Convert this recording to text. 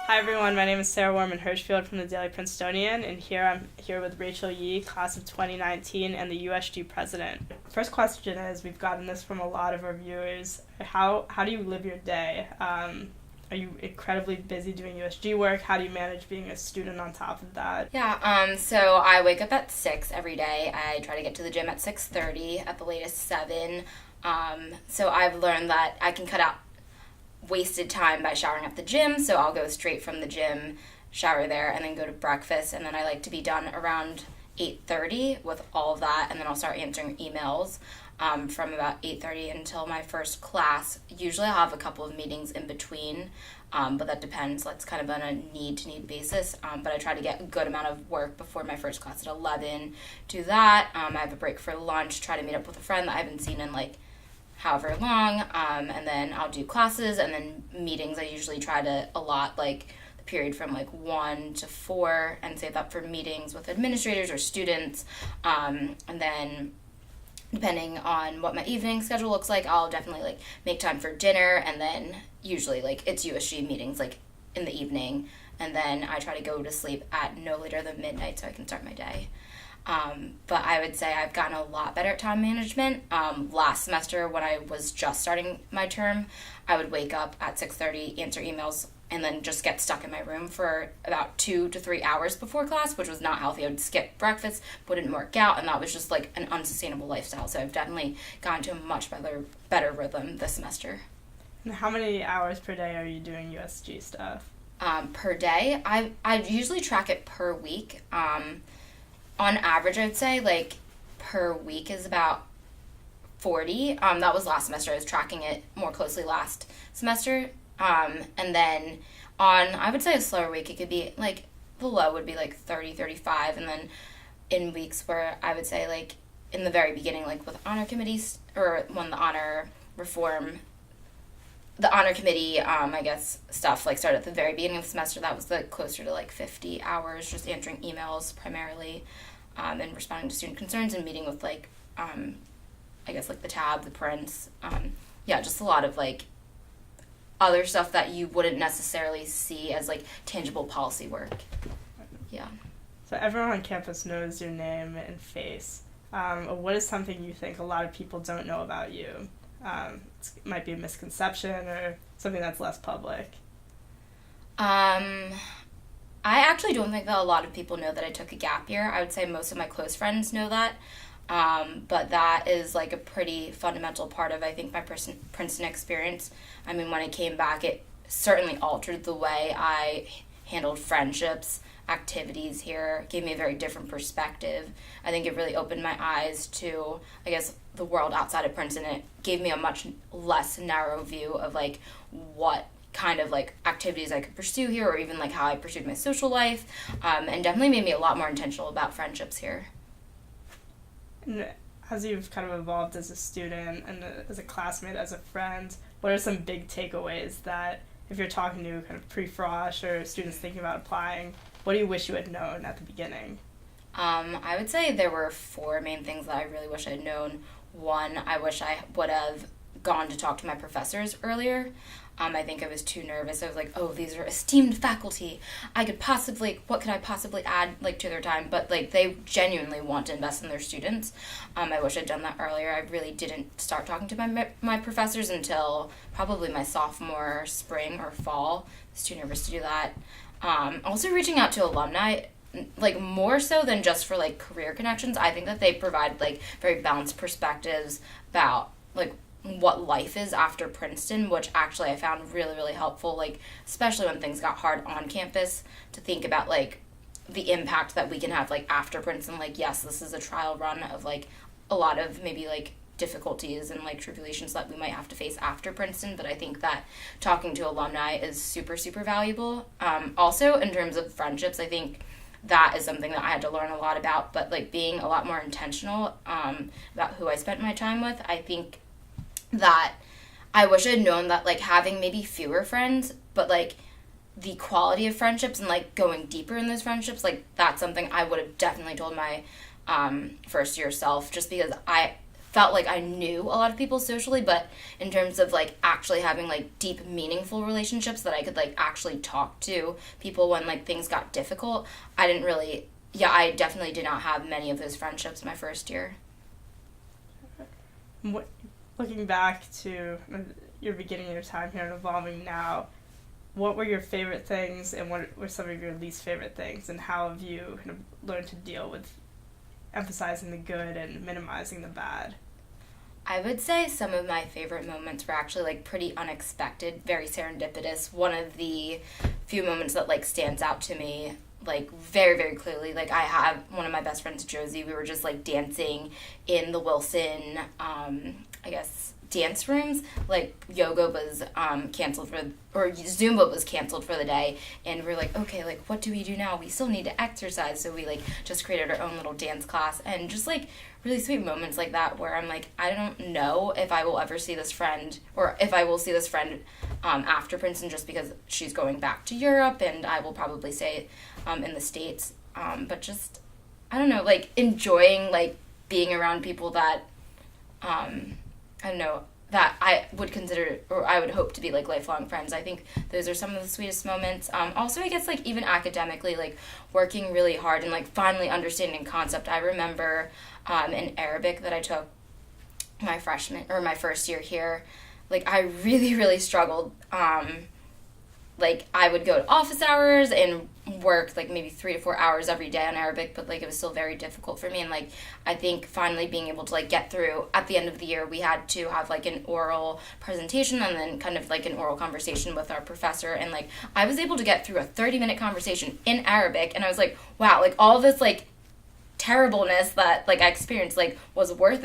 Hi everyone, my name is Sarah Warman Hirschfield from the Daily Princetonian, and I'm here with Rachel Yee, class of 2019, and the USG President. First question is, we've gotten this from a lot of our viewers, how do you live your day? Are you incredibly busy doing USG work? How do you manage being a student on top of that? So I wake up at 6 every day. I try to get to the gym at 6:30, at the latest 7. So I've learned that I can cut out wasted time by showering at the gym, so I'll go straight from the gym, shower there, and then go to breakfast, and then I like to be done around 8:30 with all of that, and then I'll start answering emails from about 8:30 until my first class. Usually I'll have a couple of meetings in between, but that depends. That's kind of on a need-to-need basis, but I try to get a good amount of work before my first class at 11. Do that. I have a break for lunch, try to meet up with a friend that I haven't seen in however long, and then I'll do classes, and then meetings. I usually try to allot the period from 1 to 4 and save that for meetings with administrators or students, and then depending on what my evening schedule looks like, I'll definitely make time for dinner, and then usually it's USG meetings in the evening, and then I try to go to sleep at no later than midnight so I can start my day. But I would say I've gotten a lot better at time management. Last semester, when I was just starting my term, I would wake up at 6:30, answer emails, and then just get stuck in my room for about 2 to 3 hours before class, which was not healthy. I would skip breakfast, wouldn't work out, and that was just an unsustainable lifestyle. So I've definitely gotten to a much better rhythm this semester. And how many hours per day are you doing USG stuff? Per day, I usually track it per week. On average, I'd say per week is about 40. That was last semester. I was tracking it more closely last semester. And then I would say a slower week, it could be the low would be 30, 35. And then in weeks where I would say in the very beginning, with honor committees, or when the honor committee, I guess, stuff started at the very beginning of the semester, that was closer to 50 hours, just answering emails primarily, and responding to student concerns and meeting with I guess the tab, the prince, just a lot of other stuff that you wouldn't necessarily see as tangible policy work. Yeah. So everyone on campus knows your name and face. What is something you think a lot of people don't know about you? It might be a misconception or something that's less public. I actually don't think that a lot of people know that I took a gap year. I would say most of my close friends know that, but that is a pretty fundamental part of, I think, my Princeton experience. I mean, when I came back, it certainly altered the way I handled friendships, activities here, gave me a very different perspective. I think it really opened my eyes to, I guess, the world outside of Princeton. It gave me a much less narrow view of what kind of activities I could pursue here, or even how I pursued my social life, and definitely made me a lot more intentional about friendships here. And as you've kind of evolved as a student and as a classmate, as a friend, what are some big takeaways that if you're talking to kind of pre-frosh or students thinking about applying, what do you wish you had known at the beginning? I would say there were 4 main things that I really wish I had known. 1, I wish I would have gone to talk to my professors earlier. I think I was too nervous. I was oh, these are esteemed faculty. What could I possibly add, to their time? But, they genuinely want to invest in their students. I wish I'd done that earlier. I really didn't start talking to my professors until probably my sophomore spring or fall. I was too nervous to do that. Also reaching out to alumni, more so than just for, career connections. I think that they provide, very balanced perspectives about, what life is after Princeton, which actually I found really, really helpful, especially when things got hard on campus, to think about, the impact that we can have, after Princeton. Yes, this is a trial run of, a lot of maybe, difficulties and, tribulations that we might have to face after Princeton, but I think that talking to alumni is super, super valuable. Also, in terms of friendships, I think that is something that I had to learn a lot about, but, being a lot more intentional about who I spent my time with. I think that I wish I had known that, having maybe fewer friends, but, the quality of friendships and, going deeper in those friendships, that's something I would have definitely told my first-year self, just because I felt like I knew a lot of people socially, but in terms of like actually having like deep, meaningful relationships that I could like actually talk to people when like things got difficult, I didn't really, I definitely did not have many of those friendships my first year. Looking back to your beginning of your time here and evolving now, what were your favorite things and what were some of your least favorite things, and how have you kind of learned to deal with emphasizing the good and minimizing the bad? I would say some of my favorite moments were actually like pretty unexpected, very serendipitous. One of the few moments that like stands out to me like very, very clearly, like I have one of my best friends, Josie, we were just like dancing in the Wilson, dance rooms. Like yoga was canceled or Zumba was canceled for the day, and we're like, okay, like what do we do now? We still need to exercise, so we like just created our own little dance class, and just like really sweet moments like that where I'm like, I don't know if I will ever see this friend, or if I will see this friend after Princeton, just because she's going back to Europe and I will probably stay in the States, but just I don't know, like enjoying like being around people that I don't know, that I would consider, or I would hope to be, like, lifelong friends. I think those are some of the sweetest moments. Also, I guess, like, even academically, like, working really hard and, like, finally understanding concept. I remember in Arabic that I took my first year here, like, I really, really struggled. Like, I would go to office hours and work, like, maybe 3 to 4 hours every day on Arabic, but, like, it was still very difficult for me. And, like, I think finally being able to, like, get through, at the end of the year, we had to have, like, an oral presentation and then kind of, like, an oral conversation with our professor. And, like, I was able to get through a 30-minute conversation in Arabic, and I was like, wow, like, all this, like, terribleness that, like, I experienced, like, was worth it.